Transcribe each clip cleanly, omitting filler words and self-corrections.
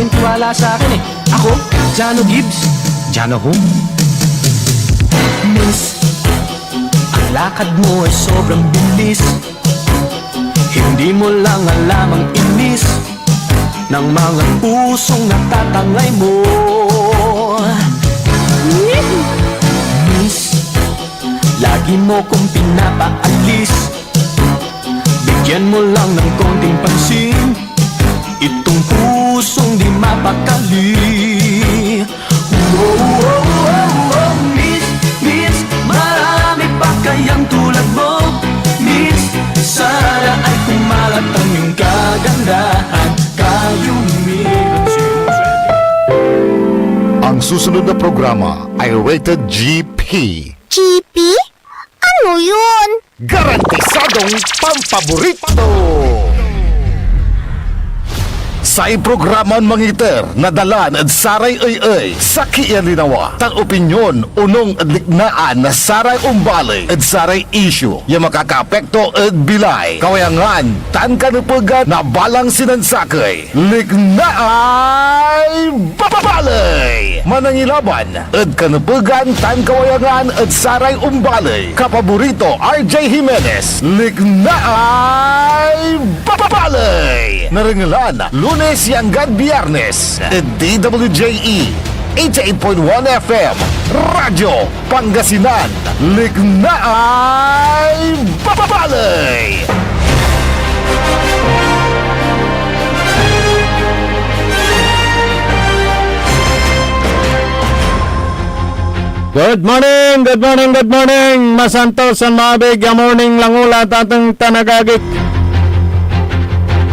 kayong tiwala sa akin eh. Ako, Jano Gibbs. Jano who? Miss, ang lakad mo ay sobrang bilis. Hindi mo lang alam ang inis ng mga pusong natatangay mo. Miss, lagi mo kong pinapaalis. Bigyan mo lang ng konting pansin itong pusong di mapakali. Miss, miss, marami pa kayang tulad mo. Miss, sana ay kumalat ang iyong kagandahan. Kayong meron siya. Ang susunod na programa ay rated GP. GP? Ano yun? Garantisadong pampaborito! Sa iprograman mangiter, nadalan at saray ay sa kialinawa. Tan opinyon, unong adliknaan na saray umbalay at saray issue. Yung makakapekto at bilay. Kawayangan, tan kanupagan na balang sinansakay. Liknaay babalay! Manangilaban, at kanupagan, tan kawayangan at saray umbalay. Kapaborito, RJ Jimenez. Liknaay babalay! Narangalan, Lunes hanggang Biyernes, DWJE 88.1 FM, Radyo Pangasinan, Liknaay Babalay! Good morning, good morning, good morning. Masantos ang mabig, yung morning lang ulat atong tanagagik.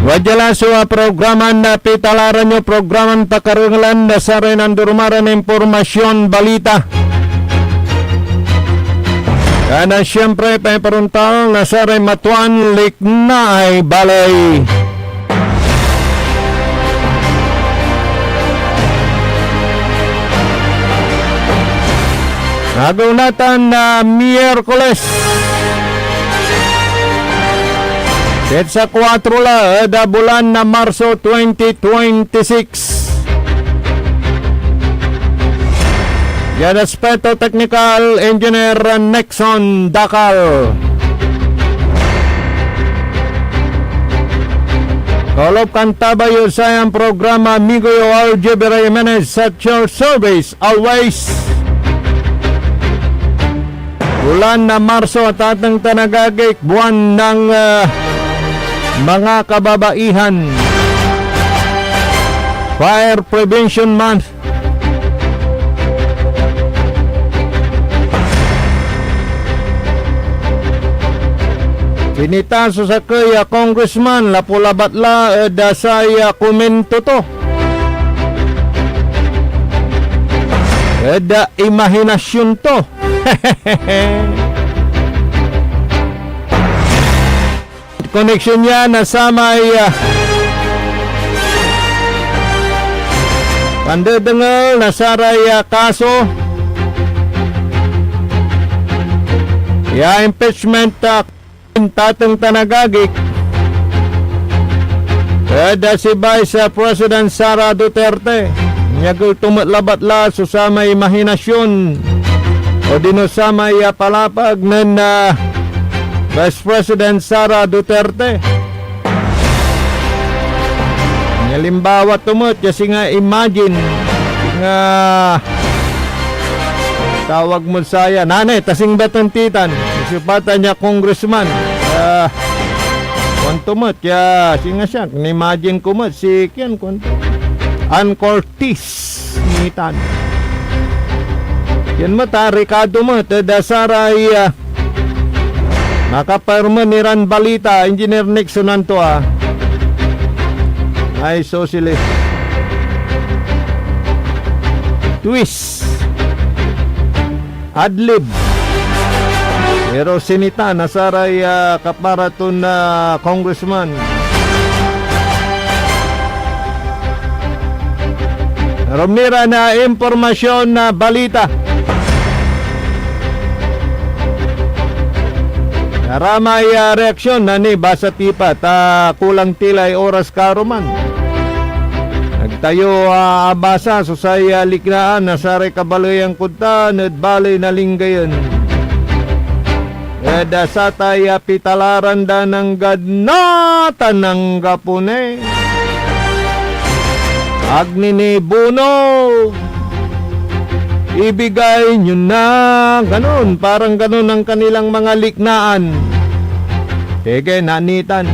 Wadyalan sa programan na pitalaran nyo, programan pakarungalan na sa rin ang durumaran impormasyon, balita. Kana siyempre pa paruntal na sa rin matuan, liknaay balay. Nagunatan na Miyerkules. Sa 4 la, bulan na Marso 2026. Yan aspeto technical engineer Nexon Dakal. Kolop kantabayo sa yung programa Amigo RJ Jimenez at your service always. Bulan na Marso at atang tanagagik, buwan ng mga kababaihan. Fire Prevention Month. Sinitaso sa kaya Congressman lapulabatla dasaya komento to. Da imahinasyon to. Connection niya nasa may pandadangal nasaray kaso ya impeachment tatang tanagagik kada si Vice President Sara Duterte nyagul tumatlabat la susama imahinasyon o dino sa may palapag ng Vice President Sara Duterte. Ngalimbawa tumot kasi nga imagine nga tawag mo saya nanay tasing batong titan isipata niya congressman kung tumot ya singa siya imagine kumot si Kian Ann Cortez nitan yan mo ta Ricardo mo dasaray nakapirma ni Ran Balita, Engineer Nixon nanto ay socialist. Twist. Adlib. Pero sinita, nasaray kaparaton na congressman. Romnira na impormasyon na balita. Naramay reaksyon na ni basa tipa ta kulang tilay oras karuman. tayo abasa so saya liknaan na saray kabalayang kunta ned balay na linggayon. Eda sa tayo pitalaran da ng gadnatan ng gapune. Agni ni Buno, ibigay nyo na, ganun, parang ganun ang kanilang mga liknaan. Sige, nanitan.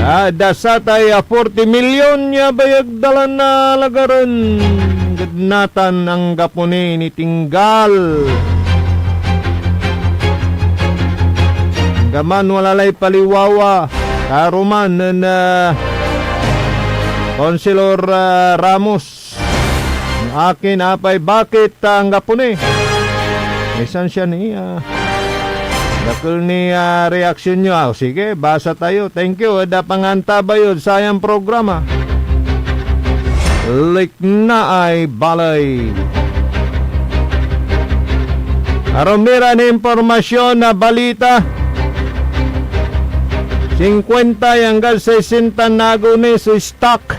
Dasatay 40 milyon niya bayag dalan na lagaran. Gadnatan ang gapone ni Tinggal. Gaman walalay paliwawa. Karuman na Konselor Ramos. Ang akin apay bakit ang gapone? Isan siya niya. Dakil ni reaksyon nyo. Sige, basa tayo. Thank you. Ada panganta ba yun? Sayang programa. Likna ay balay. Arumira na impormasyon na balita. 50 hanggang 60 naguni sa stock.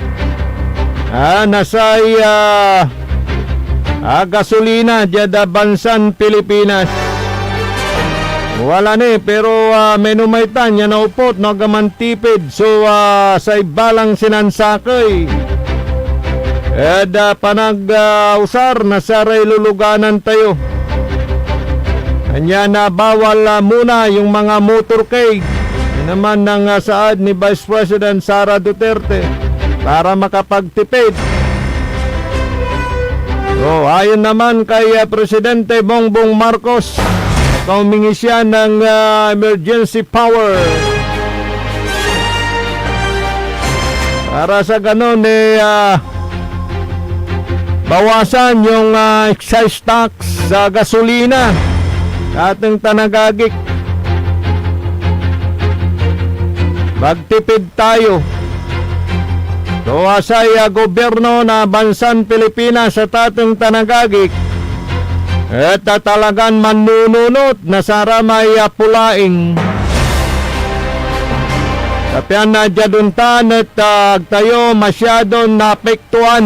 Nasay gasolina dyan bansan Pilipinas. Wala ni, pero menumaitan yan na upot, nagamantipid. So, sa ibalang sinansakay. Panag-usar na saray luluganan tayo. Kanya na bawal muna yung mga motorcade. Yan naman ng saad ni Vice President Sara Duterte para makapagtipid. So, ayon naman kay Presidente Bongbong Marcos, humingi siya ng emergency power para sa ganon bawasan yung excise tax sa gasolina sa ating tanagagik. Magtipid tayo. So asay gobyerno na bansan Pilipinas sa ating tanagagik talagang manununot na sara may pulaing. Tapian na jaduntan at tayo masyadong napektuan.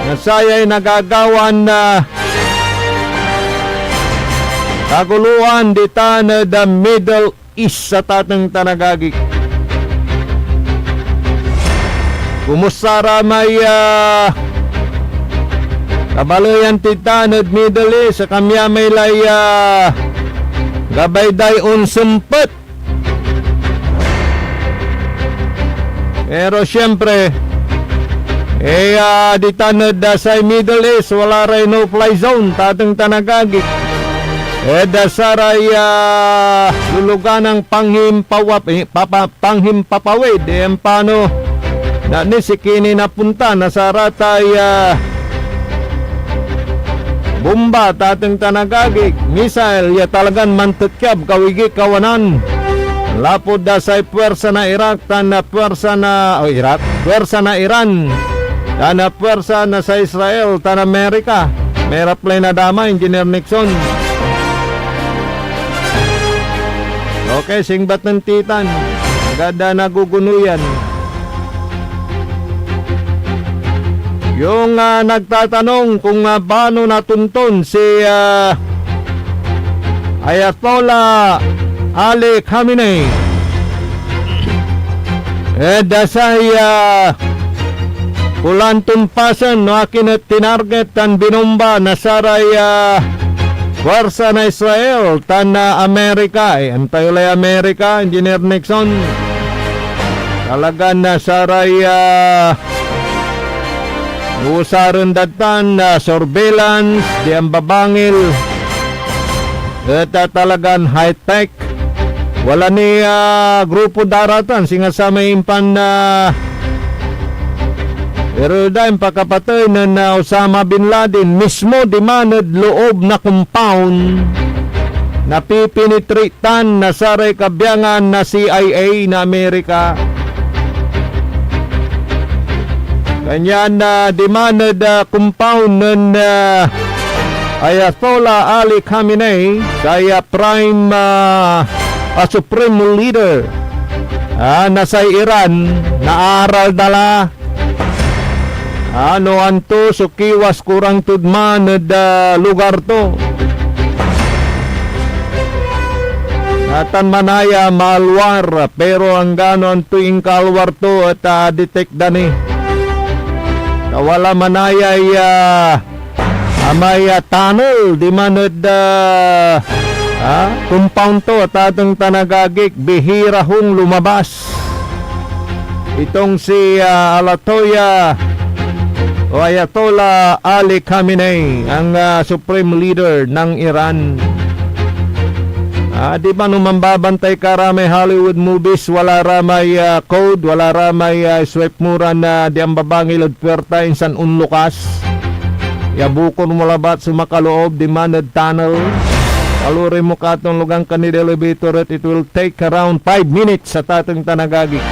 Nasaya'y nagagawan na kaguluhan dita na the Middle East sa tatang tanagagik. Kumusara may kabaloyan titanod Middle East sa kamya may laya gabay day unsempet. Pero syempre di tanod sa Middle East wala rin no fly zone tatang tanagagik. Dasaray lulugan ng panghimpapawid paano na ni sikini napunta nasaratay bomba tatang tanagagik, missile ya talagan mantukyab kawigi kawanan. Lapod da sa puwersa na Iraq tana puwersa na puwersa na Iran tana puwersa na sa Israel tana Amerika. Merap play na dama Engineer Nixon. Okay, singbat ng titan. Gada nagugunuyan. Yung nagtatanong kung paano natunton si Ayatollah Ali Khamenei. Dasay ulan tumpasan no akin at tinarget tan binomba na saray puwersa na Israel tan Amerika. Antayo lay Amerika, Engineer Nixon. Talaga na saray usaron datan surveillance di ang babangil talagan high-tech wala ni grupo daratan singa sa may impan pero dahil pakapatay na Osama Bin Laden mismo dimanad loob na compound napipinitritan na saray kabyangan na CIA na Amerika. Kanya na demanded compound ng Ayatollah Ali Khamenei kaya prime supreme leader nasa Iran naaral dala. Ano anto so kiwas kurang tudman da lugar to. Natan manaya malwar pero ang ganon tuing kalwar to at detect dani. Wala manaya amay tunnel di manod compound to at atong tanagagik bihira hong lumabas. Itong si Ayatollah Ali Khamenei, ang supreme leader ng Iran. Di ba nung mambabantay karami Hollywood movies, wala ramay code, wala ramay swipe mura na di ang babangil at puwerta insan unlukas. Yabukon mo labat sumakaloob di manad tunnel. Aluri mo katong lugang kanil elevator at it will take around 5 minutes sa tatang tanagagi.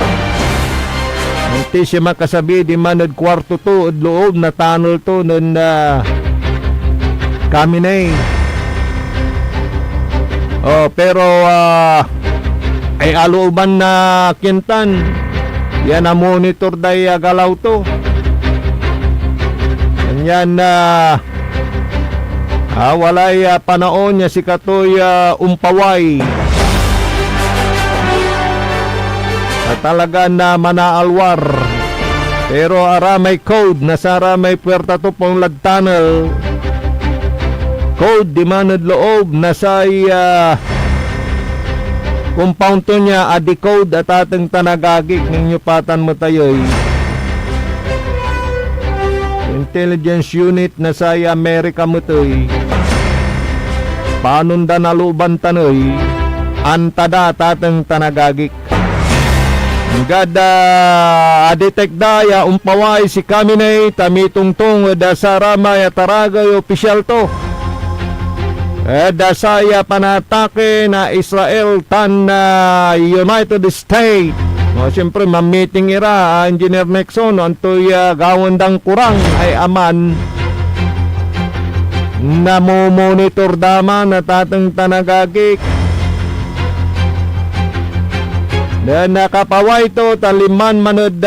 Hindi siya makasabi di manad kwarto to at loob na tunnel to nun Khamenei. Pero ay alooban na kintan. Yan na monitor day galaw to. Yan walay panaon niya si Katoy umpaway. Talaga na manaalwar. Pero aramay code na sa aramay puwerta to pong lag tunnel. Code di manad loob na sa compound to niya adi-code at atang tanagagik ninyo patan mo tayo'y intelligence unit na sa Amerika mo to'y panunda naluban tanoy antada tatang tanagagik. Gada detect daya umpaway si Khamenei tamitungtong da sa ramay at aragay opisyal to. Dasaya panatake na Israel tan United States. Siyempre mamiting ira Engineer Nixon antoy gawandang kurang ay aman na monitor dama na tatang tanagagik. Dan nakapaway to taliman manod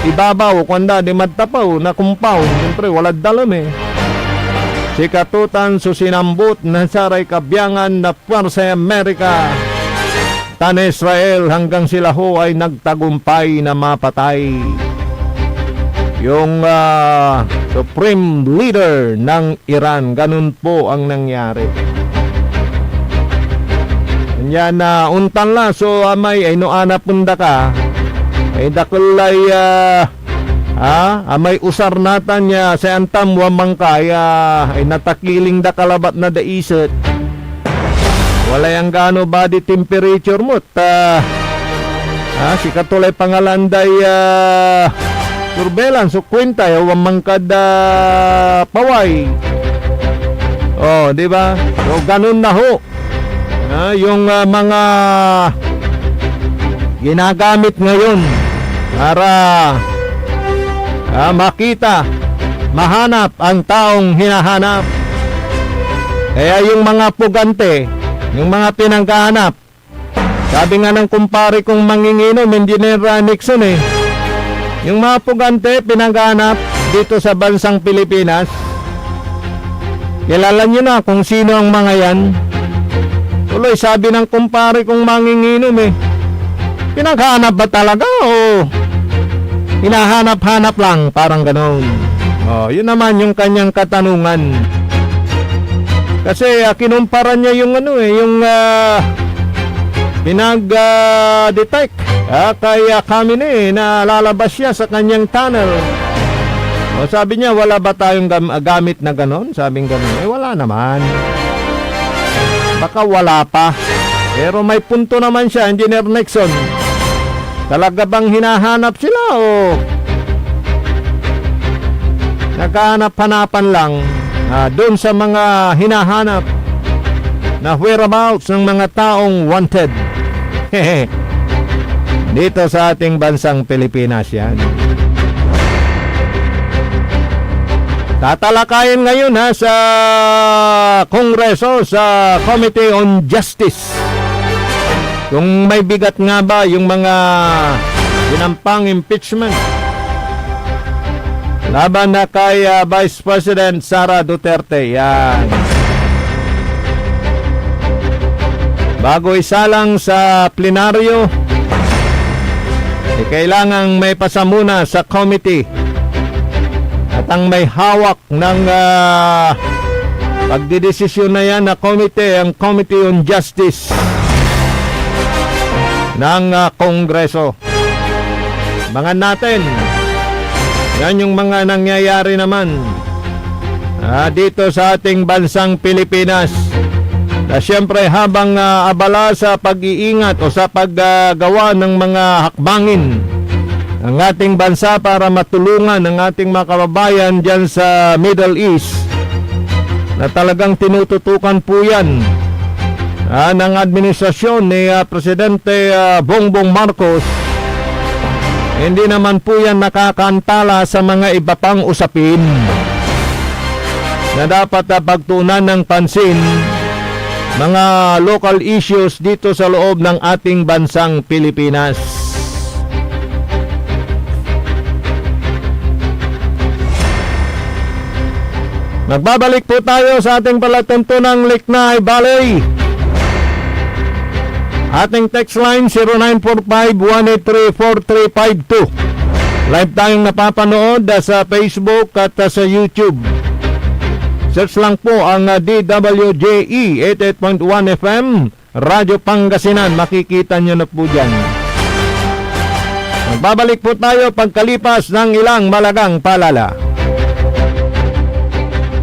ibabaw kunda di madtapaw na compound. Siyempre wala dalam Si katutan susinambut na saray kabyangan na puwersa Amerika tan Israel hanggang sila ho ay nagtagumpay na mapatay yung supreme leader ng Iran. Ganun po ang nangyari. Yan untan la so amay ay noana punda ka ay dakulay amay usar natan niya sa antam wamang kaya ay natakiling da kalabat na daiset. Wala yang gano body temperature mo si katulay pangalanday surveillance so kwenta wamang kada paway. Di ba? So ganun na ho. Yung mga ginagamit ngayon para makita, mahanap ang taong hinahanap. Kaya yung mga pugante, yung mga pinangkahanap, sabi nga ng kumpare kong manginginom, Engineer Nixon yung mga pugante pinangkahanap dito sa bansang Pilipinas. Kilala nyo na kung sino ang mga yan. Tuloy sabi ng kumpare kong manginginom pinaghanap ba talaga o hinahanap-hanap lang, parang ganoon. Yun naman yung kanyang katanungan. Kasi kinumpara niya yung yung pinag-detect kay Khamenei na lalabas siya sa kanyang tunnel. Sabi niya, wala ba tayong gamit na ganoon? Sabing ganoon. Wala naman. Baka wala pa. Pero may punto naman siya, Engineer Nixon. Talaga bang hinahanap sila o naghahanap-hanapan lang doon sa mga hinahanap na whereabouts ng mga taong wanted? Dito sa ating bansang Pilipinas yan. Tatalakayin ngayon sa Kongreso, sa Committee on Justice. Kung may bigat nga ba yung mga ginampang impeachment laban na kay Vice President Sara Duterte. Yan. Bago isalang sa plenaryo, kailangang may pasamuna sa committee at ang may hawak ng pagdidesisyon na yan na committee, ang Committee on Justice ng Kongreso. Mga natin, yan yung mga nangyayari naman dito sa ating bansang Pilipinas. Na siyempre habang abala sa pag-iingat o sa paggawa ng mga hakbangin ang ating bansa para matulungan ang ating mga kababayan dyan sa Middle East, na talagang tinututukan po yan ng administrasyon ni Presidente Bongbong Marcos, hindi naman po yan nakakantala sa mga iba pang usapin na dapat pagtuunan ng pansin, mga local issues dito sa loob ng ating bansang Pilipinas. Magbabalik po tayo sa ating palatuntunang Liknay Valley. Ating text line 0945-183-4352. Live tayong napapanood sa Facebook at sa YouTube. Search lang po ang DWJE 88.1 FM Radyo Pangasinan. Makikita nyo na po dyan. Magbabalik po tayo pagkalipas ng ilang malagang palala.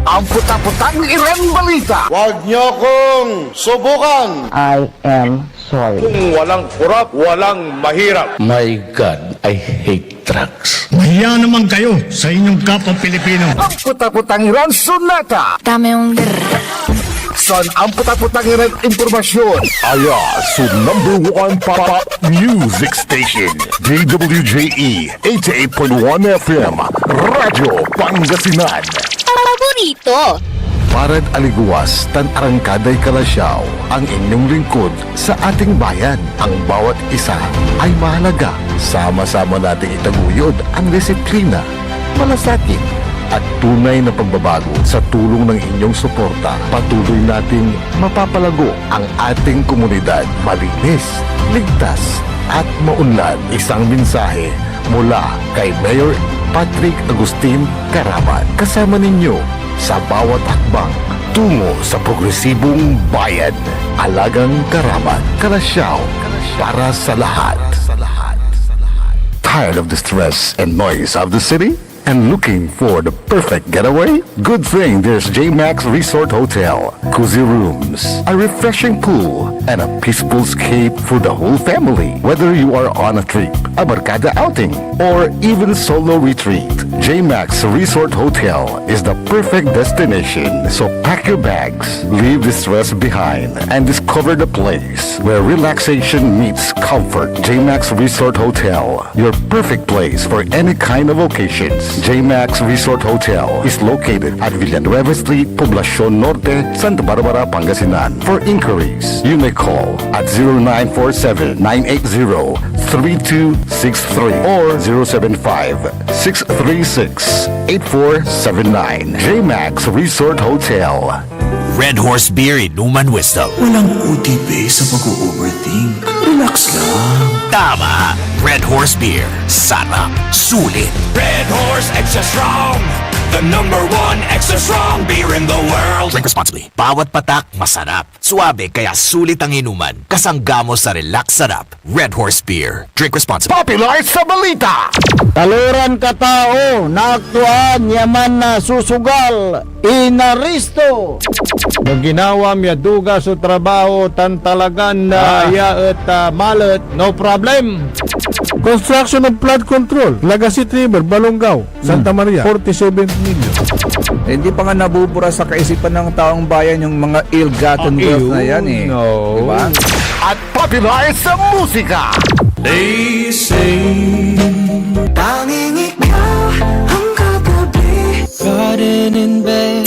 Ang puta-putang Iran Balita. Huwag niyo kong subukan. I am sorry. Kung walang kurap, walang mahirap. My God, I hate drugs. Mahiya naman kayo sa inyong kapwa Pilipino. Ang puta-putang Iran Sunata. Dame yung Son ang puta-putang Iran Impormasyon. Aya sa #1 pop music station. DWJE 88.1 FM Radyo Pangasinan. paborito. Parad aliguas, tan arangkaday kalasyaw, ang inyong lingkod sa ating bayan. Ang bawat isa ay mahalaga. Sama-sama nating itaguyod ang disiplina, malasakit, at tunay na pagbabago. Sa tulong ng inyong suporta, patuloy nating mapapalago ang ating komunidad. Malinis, ligtas, at maunlad. Isang mensahe mula kay Mayor Patrick Agustin Caraman. Kasama ninyo sa bawat hakbang tungo sa progresibong bayan. Alagang Caraman, Kalasyaw, para sa lahat. Tired of the stress and noise of the city? And looking for the perfect getaway? Good thing there's J-Max Resort Hotel. Cozy rooms, a refreshing pool, and a peaceful escape for the whole family. Whether you are on a trip, a barkada outing, or even solo retreat, J-Max Resort Hotel is the perfect destination. So pack your bags, leave the stress behind, and discover the place where relaxation meets comfort. J-Max Resort Hotel, your perfect place for any kind of occasions. J-Max Resort Hotel is located at Villanueva Street, Poblacion Norte, Santa Barbara, Pangasinan. For inquiries, you may call at 0947-980-3263 or 075-636-8479. J-Max Resort Hotel. Red Horse Beer Inuman Wisdom. Walang OTP sa pag-overthink. Relax lang. Tama! Red Horse Beer. Sarap. Sulit. Red Horse Extra Strong. The #1 extra strong beer in the world. Drink responsibly. Bawat patak, masarap. Suabe, kaya sulit ang inuman. Kasanggamo sa relax sarap. Red Horse Beer. Drink responsibly. Popular sa balita. Taluran katao, naaktuan, yaman na susugal, inaristo. Nung ginawa miya duga sa trabaho, tan talagan na at malet, no problem. Construction of flood control, Lagasit River, Balongaw, Santa Maria, 47 million. Hindi pa nga nabubura sa kaisipan ng taong bayan yung mga ill-gotten wealth na yan eh. No. Diba? At popular sa musika. They say, tanging ikaw ang kagabi. Garden in bed.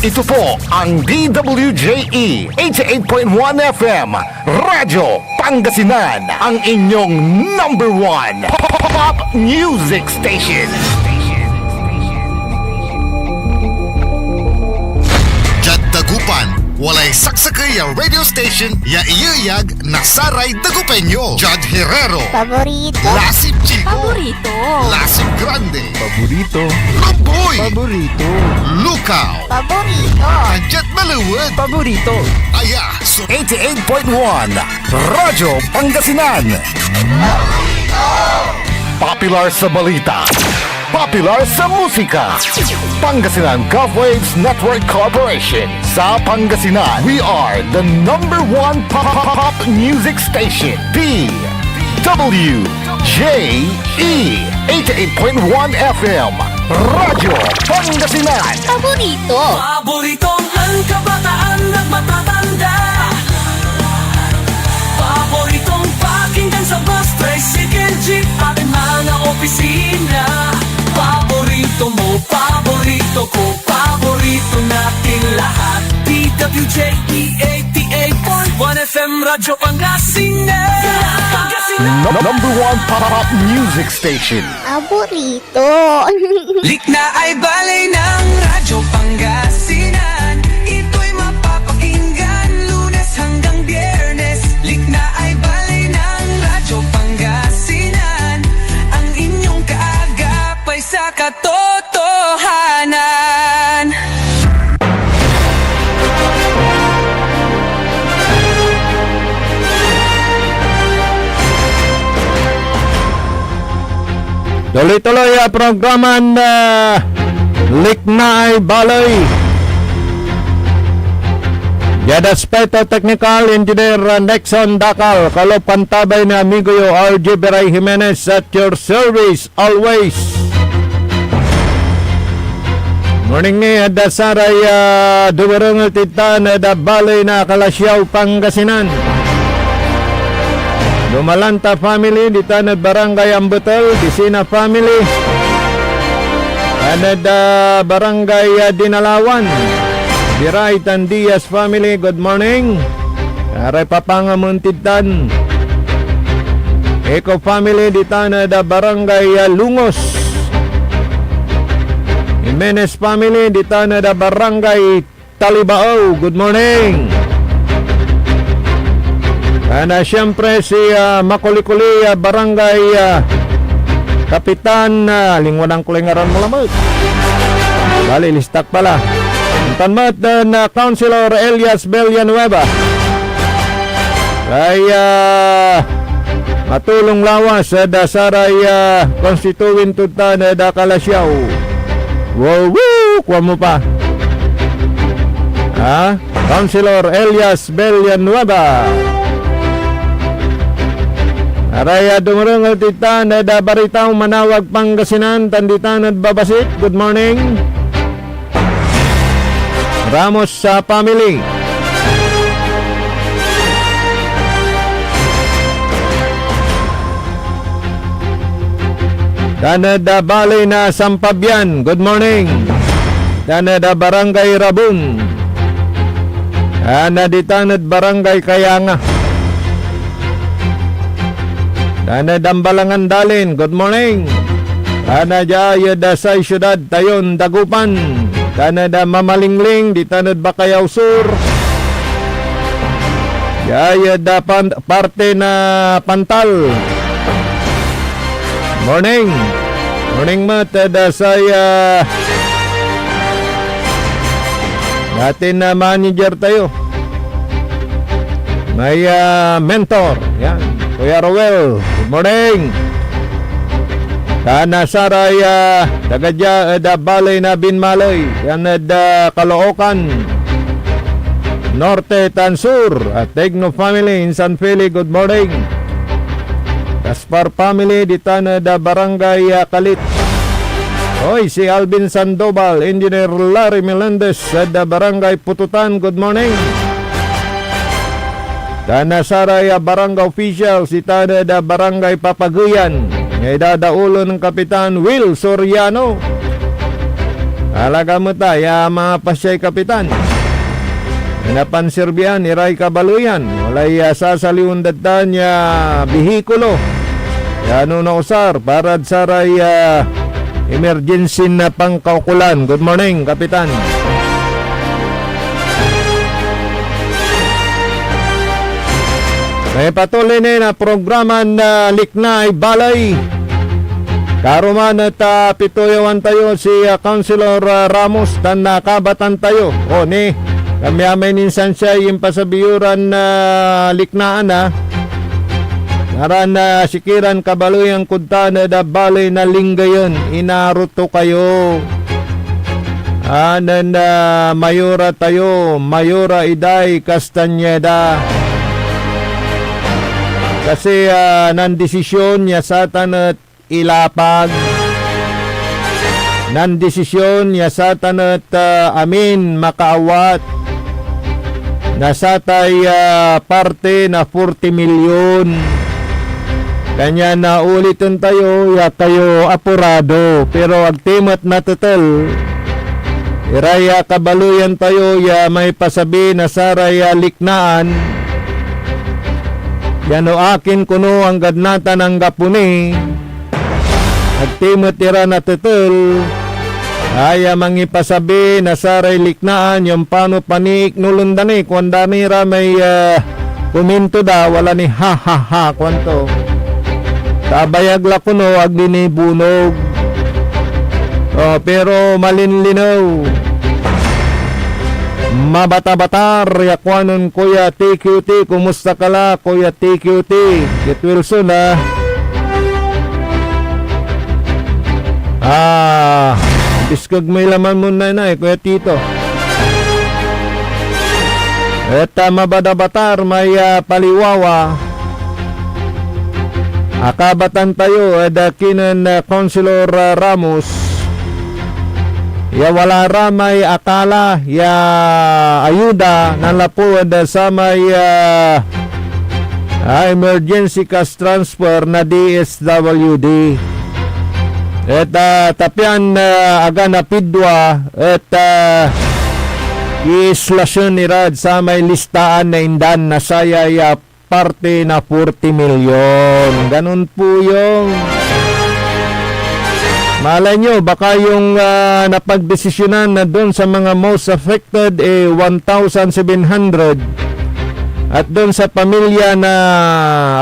Ito po ang DWJE 88.1 FM Radyo Pangasinan, ang inyong number one pop music station. Dagupan, walay saksakay ang radio station ya iyayag na Saray Dagupeño. Judd Herrero, Paborito. Lasip Chico, Paborito. Lasip Grande, Paborito. Lamboy, Paborito. Lukaw, Paborito. Tanjat Maluwad, Paborito. Aya, so 88.1 Radyo Pangasinan. Popular sa balita, popular sa musika. Pangasinan Govwaves Network Corporation. Sa Pangasinan, we are the number one pop music station. PWJE 88.1 FM. Radyo Pangasinan. Paborito. Paboritong ang kabataan at matatanda. Paboritong pakinggan sa bus, tricycle, jeep at mga opisina. Paborito mo, paborito ko, paborito natin lahat. PWJE 88.1 FM, Radyo Pangasinan. Number one pop music station. Paborito. Likna ay balay ng Radyo Pangasinan. Ito'y mapapakinggan Lunes hanggang Biyernes. Likna ay balay ng Radyo Pangasinan. Ang inyong kaagapay sa katotohanan. Tuloy-tuloy ang programa na Likna ay Balay. Yada Aspeto Technical Engineer Nexon Dakal, kalopantabay na amigo yo RJ Beray Jimenez at your service always. Morning ni ada saray duwereng titan ada balay na Kalasyaw Pangasinan. Lumalanta family, di tanad barangay Ambutel, Disina family, tanad barangay Dinalawan, Diray Tandias family, good morning. Aray papangamuntitan, Eco family, di tanad barangay Lungos, Jimenez family, di tanad barangay Talibao, good morning. Na siyempre si Makulikuli Barangay Kapitan Lingwanang Kulingaran mo lamang. Bali, listak pala. Tanmat na Councilor Elias Villanueva. Kaya matulong lawas sa Dasaray Constituent Tutan na Kalasyaw. Wow, woo! Kuha mo pa. Councilor Elias Villanueva. Araya dumarang titan na dabaritaw Manawag Pangasinan, Tanditan at Babasit, good morning. Ramos sa family. Tanada Balay na Sampabian, good morning. Tanada Barangay Rabun. Tanaditan at Barangay Kayanga. Ana Dambalangan Dalin, good morning. Ana Jaya Dasay Syudad Tayon Dagupan. Ana da Mamalingling di Tanad Bakayaw Sur. Jaya da parte na Pantal. Morning. Morning mat da saya. Natin na manager tayo. May mentor. Yan. Kuya Rowel, good morning. Kana Saraya, tagadya da Balay na Binmalay, yan da Caloocan, Norte Tansur, at Tegno family in San Feli, good morning. Gaspar family, ditana da Barangay Kalit. Hoy, si Alvin Sandoval, Engineer Larry Melendez, da Barangay Pututan, good morning. Dana Saraya Barangay Official, si Tada da Barangay Papaguyan, ngay dadaulo ng Kapitan Will Soriano. Alaga mo tayo, mga pasyay Kapitan. Inapansirbihan, iray kabaluyan. Walay sasaliundatan niya bihikulo. Ano na usar, parad saray emergency na pangkaukulan. Good morning, Kapitan. May patuloy na programa na Liknay Balay. Karuman at pituyawan tayo si Councilor Ramos tan nakabatan tayo. O ni, kami amay ninsan siya yung pasabiyuran na liknaan na. Naran na sikiran kabaluyang kunta na da balay na linggayon. Inaruto kayo. Anan na mayora tayo. Mayora Iday Castañeda. Kasi nandesisyon niya sa tanat ilapag. Nandesisyon niya sa tanat amin makaawat. Nasatay parte na 40 milyon. Kanya na ulitin tayo, ya tayo apurado. Pero agtimat na total. Iraya kabaluyan tayo, ya may pasabi na saraya liknaan. Yano akin kuno ang gadnata ng gapuni. Agtimot ira na tutul. Aya mangipasabi na saray liknaan yung pano panik nulundani. Kuandani ra may kuminto da. Wala ni ha ha ha kwanto. Tabayag la kuno agdini bunog. Pero malinlinaw. Mabata-batar, yakwanon Kuya TQT, kumusta ka la Kuya TQT? Kit Wilson biskag may laman mo na Kuya Tito. At mabata-batar, may paliwawa. Akabatan tayo, kinan Councilor Ramos. Ya wala ramay akala ya ayuda nalapuan sa may emergency cash transfer na DSWD. At tapian aga na pidwa at islasyon ni Rad sa may listaan na indan na saya ya parte na 40 milyon. Ganun po yung malay nyo, baka yung napagdesisyonan na doon sa mga most affected 1,700 at doon sa pamilya na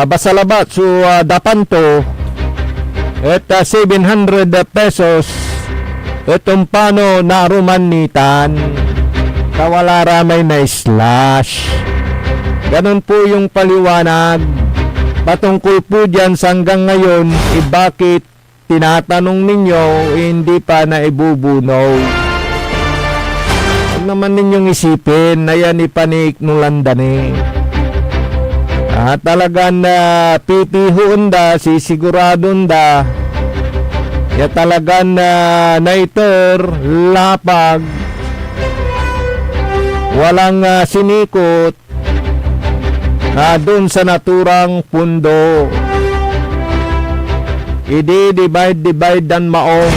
Basalabat so Dapanto at 700 pesos itong pano narumanitan kawala ramay na slash. Ganun po yung paliwanag patungkol po dyan sa hanggang ngayon bakit tinatanong ninyo, hindi pa na ibubunaw. Huwag naman ninyong isipin na yan ipanik nulandani. Talagang pipihon da, sisiguradon da. Ya talagang naiter, lapag, walang sinikot doon sa naturang pundo. Divide dan maong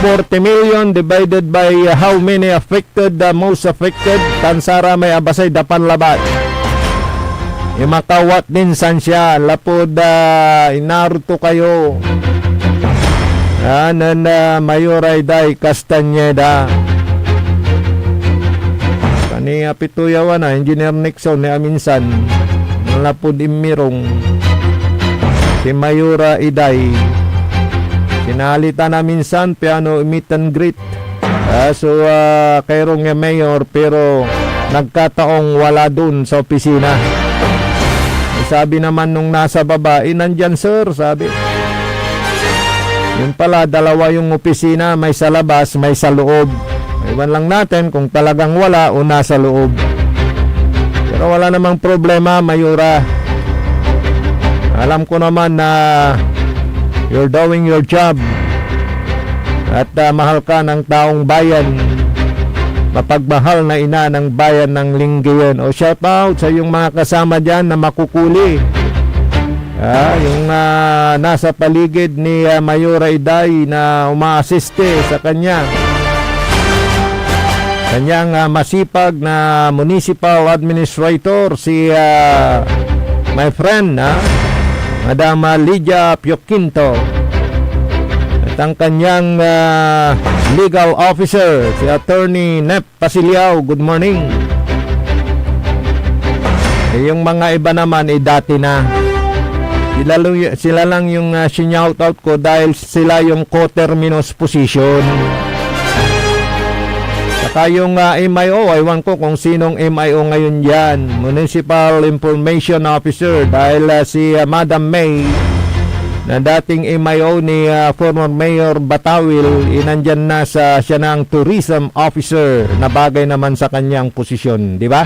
40 million divided by how many affected, the most affected tansara may abasay dapan labat imakawat din san siya lapod inaruto kayo Mayora Iday Castañeda kani apituyawan na Engineer Nixon ni aminsan lapod imirong si Mayora Iday sinalita na minsan piano meet and greet kayrong nga mayor pero nagkataong wala dun sa opisina. Sabi naman nung nasa baba nandyan sir, sabi yun pala dalawa yung opisina, may sa labas may sa loob. Iwan lang natin kung talagang wala o nasa loob, pero wala namang problema Mayora. Alam ko naman na you're doing your job at mahal ka ng taong bayan, mapagmahal na ina ng bayan ng Lingayen. O shout out sa yung mga kasama dyan na makukuli, yung nasa paligid ni Mayora Iday na umaasiste sa kanya. kanyang masipag na municipal administrator si my friend Madam Lydia Pioquinto, at ang kanyang legal officer si Attorney Nep Pasiliao. Good morning. Yung mga iba naman dati na. Sila lang yung shout out ko dahil sila yung co-terminus position. Saka yung MIO, aywan ko kung sinong MIO ngayon yan. Municipal Information Officer, dahil si Madam May, na dating MIO ni former Mayor Batawil, nandyan na siya na ang Tourism Officer, na bagay naman sa kanyang posisyon, di ba?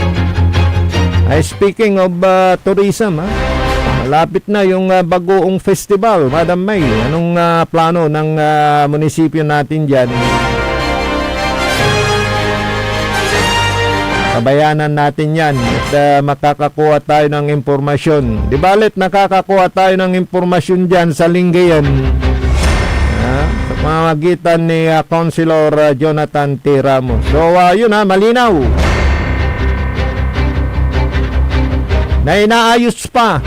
Speaking of tourism, malapit na yung bagoong festival, Madam May. Anong plano ng munisipyo natin dyan? Kabayanan natin yan at makakakuha tayo ng impormasyon. Di balit nakakakuha tayo ng impormasyon dyan sa Lingayen, sa pamamagitan ni Councilor Jonathan T. Ramos. So yun malinaw na inaayos pa.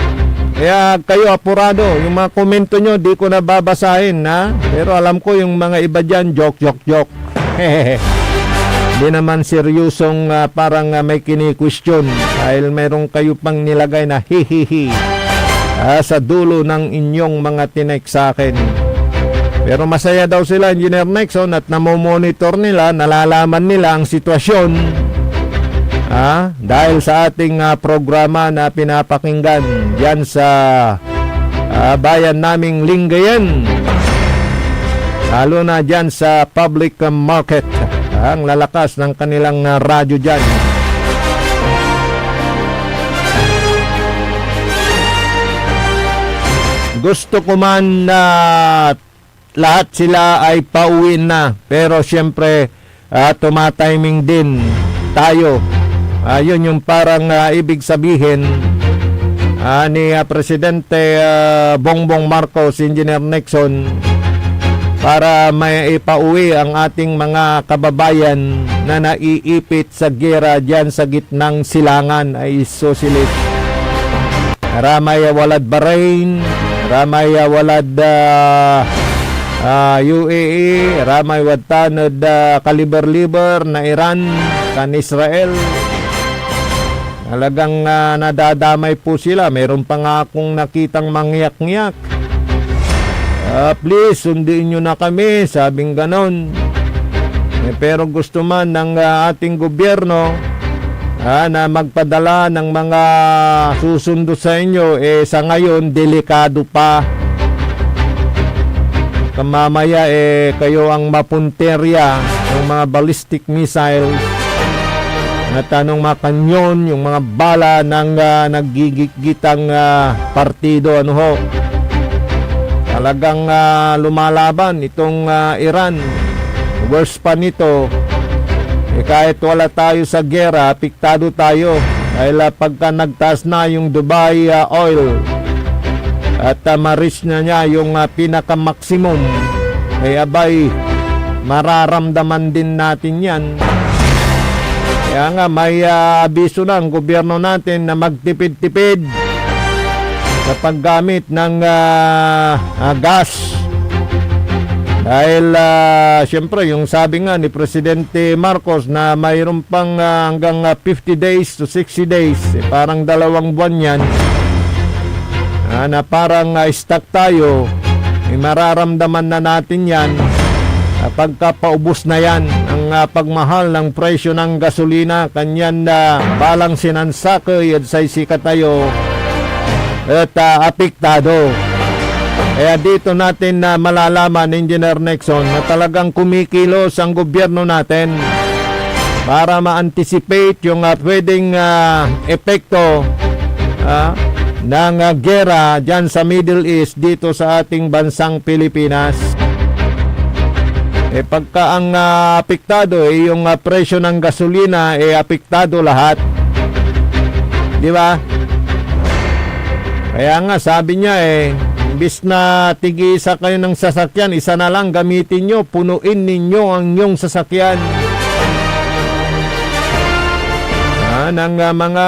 Kaya kayo apurado, yung mga komento nyo di ko nababasahin pero alam ko yung mga iba dyan joke. Hindi naman seryosong parang may kini-question dahil meron kayo pang nilagay na hihihi sa dulo ng inyong mga tinek sa akin. Pero masaya daw sila, Engineer Nexon, at namomonitor nila, nalalaman nila ang sitwasyon dahil sa ating programa na pinapakinggan diyan sa bayan naming Lingayen, lalo na diyan sa public market. Ang lalakas ng kanilang radyo diyan. Gusto ko man na lahat sila ay pauwi na, pero syempre tumatiming din tayo. Yun yung parang ibig sabihin ni Presidente Bongbong Marcos, Engineer Nexon, para may ipauwi ang ating mga kababayan na naiipit sa gera dyan sa gitnang silangan ay susilit. Ramay walad Bahrain, ramay walad UAE, ramay watanod kaliber-liber na Iran kan Israel. Talagang nadadamay po sila. Meron pa nga akong nakitang mangyak-ngyak. Please, sundiin nyo na kami, sabing ganon. Pero gusto man ng ating gobyerno na magpadala ng mga susundo sa inyo, sa ngayon, delikado pa. Kamamaya, kayo ang mapunterya ng mga ballistic missiles na tanong makanyon, yung mga bala ng nagigigitang partido, talagang lumalaban itong Iran. Worst pa nito, kahit wala tayo sa gera, apektado tayo. Dahil pagka nagtaas na yung Dubai oil at ma-reach na niya yung pinaka-maximum, abay, mararamdaman din natin yan. Kaya nga may abiso na ang gobyerno natin na magtipid-tipid sa paggamit ng gas. Dahil siyempre yung sabi nga ni Presidente Marcos na mayroon pang hanggang 50 days to 60 days, parang 2 buwan yan, na parang stuck tayo, mararamdaman na natin yan pagkapaubos na yan ang pagmahal ng presyo ng gasolina. Kanyan na balang sinansakay at say sikat tayo at apektado. Kaya dito natin na malalaman, Engineer Nexon, na talagang kumikilos ang gobyerno natin para ma-anticipate yung pwedeng epekto ng gera dyan sa Middle East dito sa ating bansang Pilipinas. Pagka ang apektado yung presyo ng gasolina, apektado lahat. Di ba? Kaya nga sabi niya imbis na tigisa kayo ng sasakyan, isa na lang gamitin nyo, punuin ninyo ang inyong sasakyan. ng mga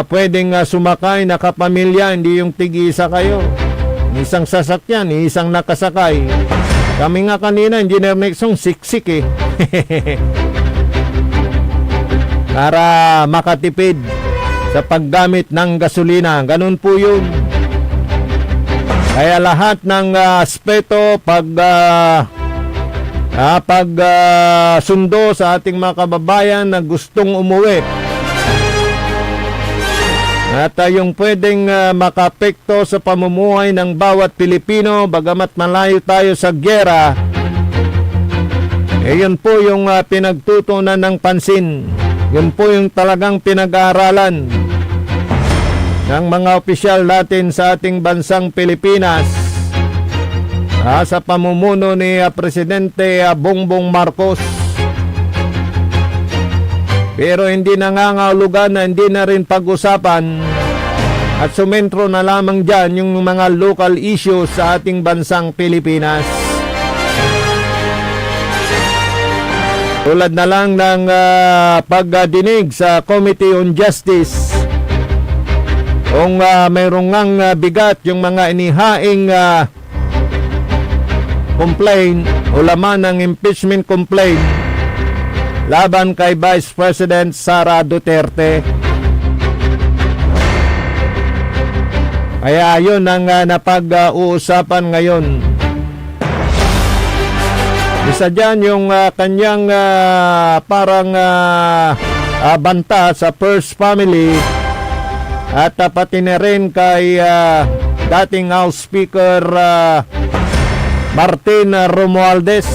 pwedeng sumakay na kapamilya, hindi yung tig-isa kayo. Isang sasakyan, isang nakasakay. Kami nga kanina, Engineer Nixon, siksik eh. Para makatipid sa paggamit ng gasolina. Ganun po yun. Kaya lahat ng aspeto sundo sa ating mga kababayan na gustong umuwi at yung pwedeng makapekto sa pamumuhay ng bawat Pilipino bagamat malayo tayo sa gyera, yun po yung pinagtutunan ng pansin. Yun po yung talagang pinag-aaralan ng mga opisyal natin sa ating bansang Pilipinas sa pamumuno ni Presidente Bongbong Marcos. Pero hindi nangangahulugan na hindi na rin pag-usapan at sumentro na lamang dyan yung mga local issues sa ating bansang Pilipinas. Tulad na lang ng pagdinig sa Committee on Justice kung mayroong ngang bigat yung mga inihaing complaint o laman ng impeachment complaint laban kay Vice President Sara Duterte. Kaya yun ang napag-uusapan ngayon. Isa dyan yung kanyang parang banta sa First Family at pati na rin kay dating House Speaker Martin Romualdez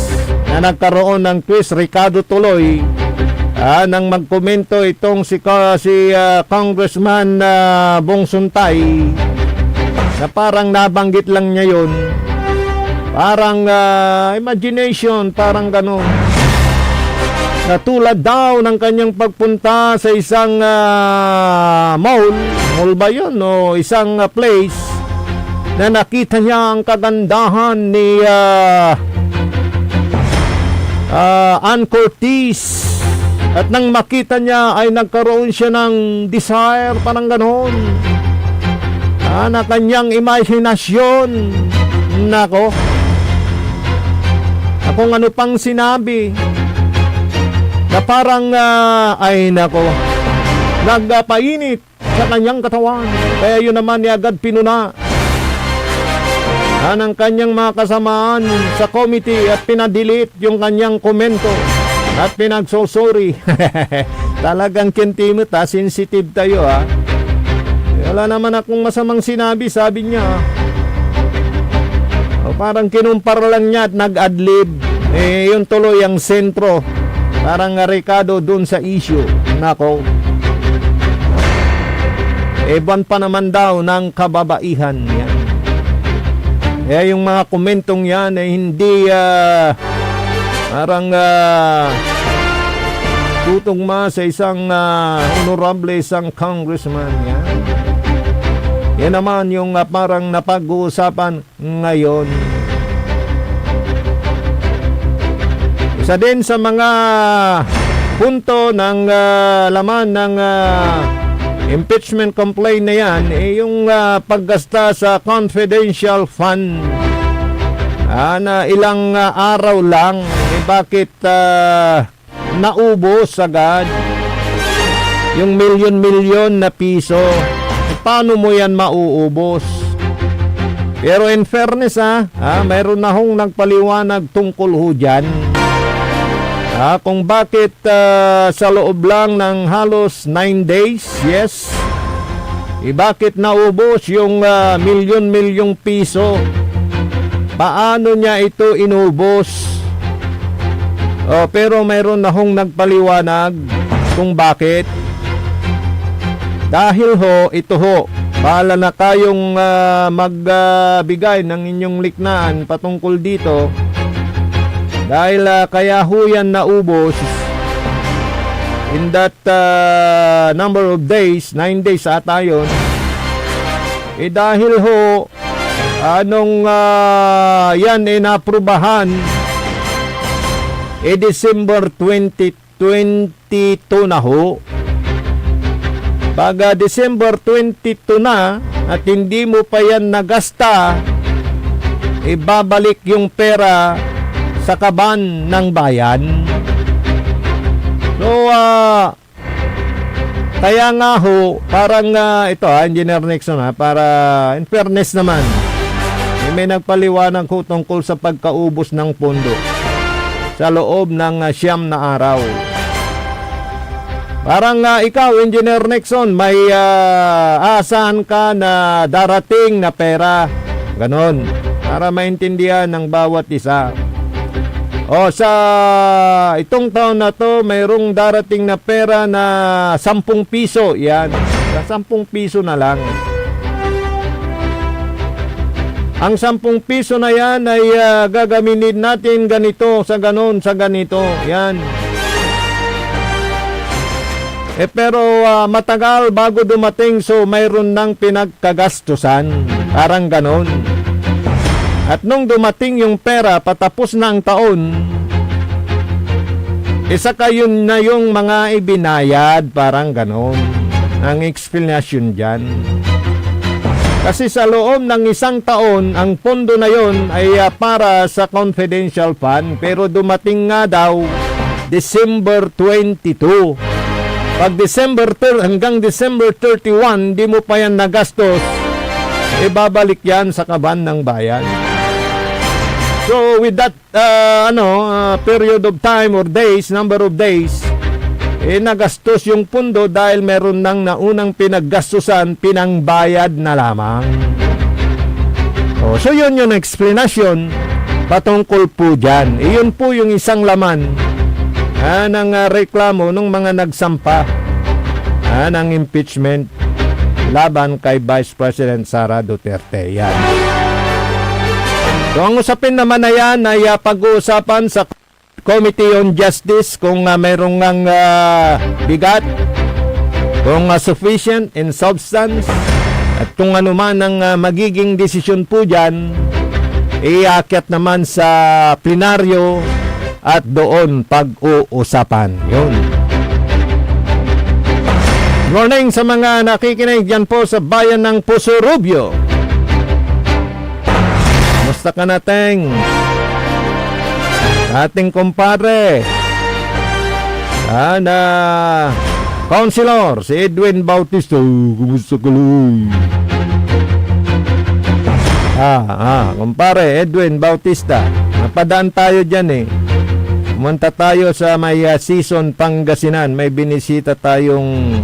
na nagkaroon ng twist. Ricardo tuloy nang magkomento itong si Congressman Bong Suntay na parang nabanggit lang niya yun, parang imagination, parang gano'n, na tulad daw ng kanyang pagpunta sa isang mall ba yun o isang place na nakita niya ang kagandahan ni Ann Curtis, at nang makita niya ay nagkaroon siya ng desire, parang gano'n, na kanyang imahinasyon. Nako, kung ano pang sinabi na parang ay nako, nagpainit sa kanyang katawan. Kaya yun naman ni agad pinuna ng kanyang mga kasamaan sa committee at pinadelete yung kanyang komento at pinagsosorry. Talagang kintimot sensitive tayo wala naman akong masamang sinabi, sabi niya. Parang kinumpar lang niya at nag-adlib. Yun tuloy ang sentro. Parang Ricardo dun sa issue. Nako. Eban pa naman daw ng kababaihan yan. Kaya yung mga komentong yan ay hindi parang tutugma sa isang honorable, isang congressman yan. Yan naman yung parang napag-uusapan ngayon. Isa din sa mga punto ng laman ng impeachment complaint na yan yung paggasta sa confidential fund na ilang araw lang. Bakit naubos agad yung milyon-milyon na piso? Paano mo yan mauubos? Pero in fairness mayroon na hong nagpaliwanag tungkol ho dyan. Kung bakit sa loob lang ng halos 9 days, yes, bakit naubos yung milyon-milyong piso? Paano niya ito inubos? Pero mayroon na hong nagpaliwanag kung bakit. Dahil ito bahala na kayong magbigay ng inyong liknaan patungkol dito. Dahil kaya yan naubos in that number of days, 9 days ata yun. Dahil anong yan inaprubahan December 2022 na Baga December 22 na at hindi mo pa yan nagasta, ibabalik yung pera sa kaban ng bayan. So, kaya nga ho, parang ito Engineer Nixon para in fairness naman, may nagpaliwanag ho tungkol sa pagkaubos ng pondo sa loob ng 9 na araw. Parang ikaw, Engineer Nixon, may asahan ka na darating na pera. Ganon. Para maintindihan ng bawat isa. O sa itong taon na to, mayroong darating na pera na 10 piso. Yan. Sa 10 piso na lang. Ang 10 piso na yan ay gagamitin natin ganito, sa ganon, sa ganito. Yan. Pero matagal bago dumating, so mayroon ng pinagkagastusan. Parang ganon. At nung dumating yung pera, patapos na ang taon, isa kayo na yung mga ibinayad. Parang ganon. Ang explanation dyan. Kasi sa loob ng 1 taon, ang pondo na yon ay para sa confidential fund. Pero dumating nga daw December 22. Pag hanggang December 31, di mo pa yan nagastos, ibabalik yan sa kaban ng bayan. So with that period of time or days, number of days, nagastos yung pundo dahil meron nang naunang pinaggastusan, pinangbayad na lamang. So yun yung explanation patungkol po dyan. Iyon po yung isang laman ng reklamo ng mga nagsampa ng impeachment laban kay Vice President Sara Duterte. Yan. So ang usapin naman na yan ay pag-uusapan sa Committee on Justice kung mayroong bigat, kung sufficient in substance, at kung ano man ang magiging desisyon po dyan, iakyat naman sa plenaryo at doon pag-uusapan. Yun. Morning sa mga nakikinig dyan po sa bayan ng Puso Rubio. Musta ka nating? Ating kumpare na Councilor si Edwin Bautista. Kumusta ka lang? Kumpare Edwin Bautista, napadaan tayo dyan eh. Pumunta tayo sa may season Pangasinan. May binisita tayong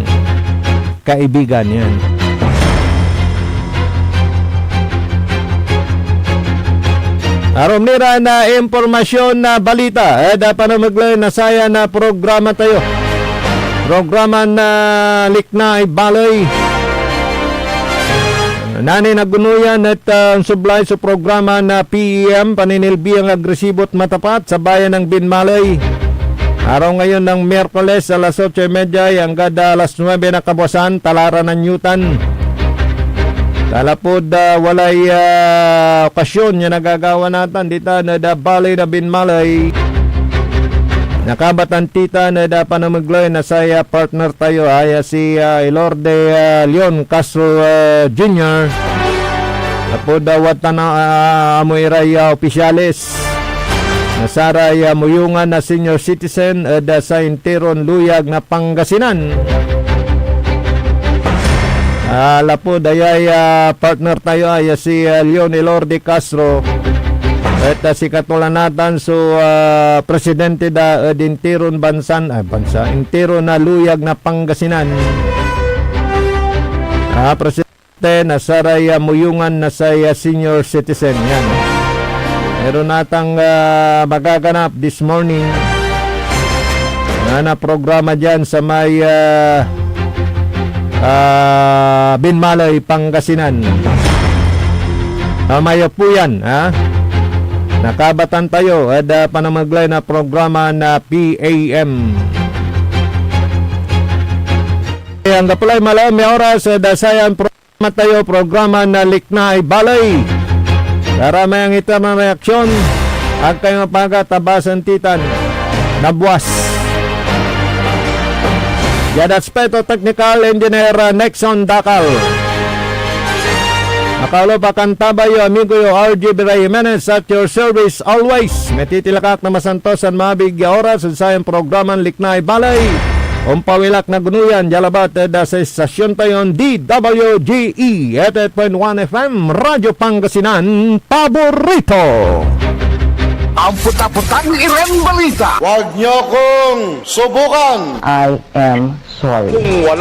kaibigan yan. Arumira na impormasyon na balita. Dapat na maglay na saya na programa tayo. Programa na Likna Balay. Nani nagunuyan at sublay sa programa na PEM, paninilbi ang agresibo at matapat sa bayan ng Binmalay. Araw ngayon ng Miyerkules alas 8:30 hanggang alas 9 na kabuasan, Talara ng Newton. Talapod walay okasyon yung nagagawa natin dito na da balay na Binmalay. Nakabatan tita na da panamaglay na saya partner tayo ay si Elorde Leon Castro Jr. Tapos watan na amoiray opisyalis nasaray muyungan na senior citizen da sa Interon Luyag na Pangasinan. Lapod ay partner tayo ay si Leon Elorde Castro. At si katulanatan so presidente da Interon Interon na Luyag na Pangasinan. Presidente na saray muyungan na sa senior citizen yan. Meron natang magaganap this morning na programa dyan sa may Binmalay, Pangasinan. Mamaya po yan, nakabatan tayo at panamaglay na programa na PAM. Ang kapulay malam may oras dasayan programa tayo, programa na Likna Balay. Para may ang ito ng reaksyon at kayong pagkatabasan titan na buwas. Yan aspeto technical engineer Nexon Dakal. Nakalo pa kantaba yo amigo yo RG Bira Jimenez at your service always. Metitilakak na masantosan mabig oras sa sayang programang Liknay Balay. Umpawilak na gunuyan, jalabat da sa estasyon tayon DWGE 88.1 FM, Radyo Pangasinan, paborito. Ang puta-putang irang balita. Huwag niyo kong subukan. I am sorry. Kung wala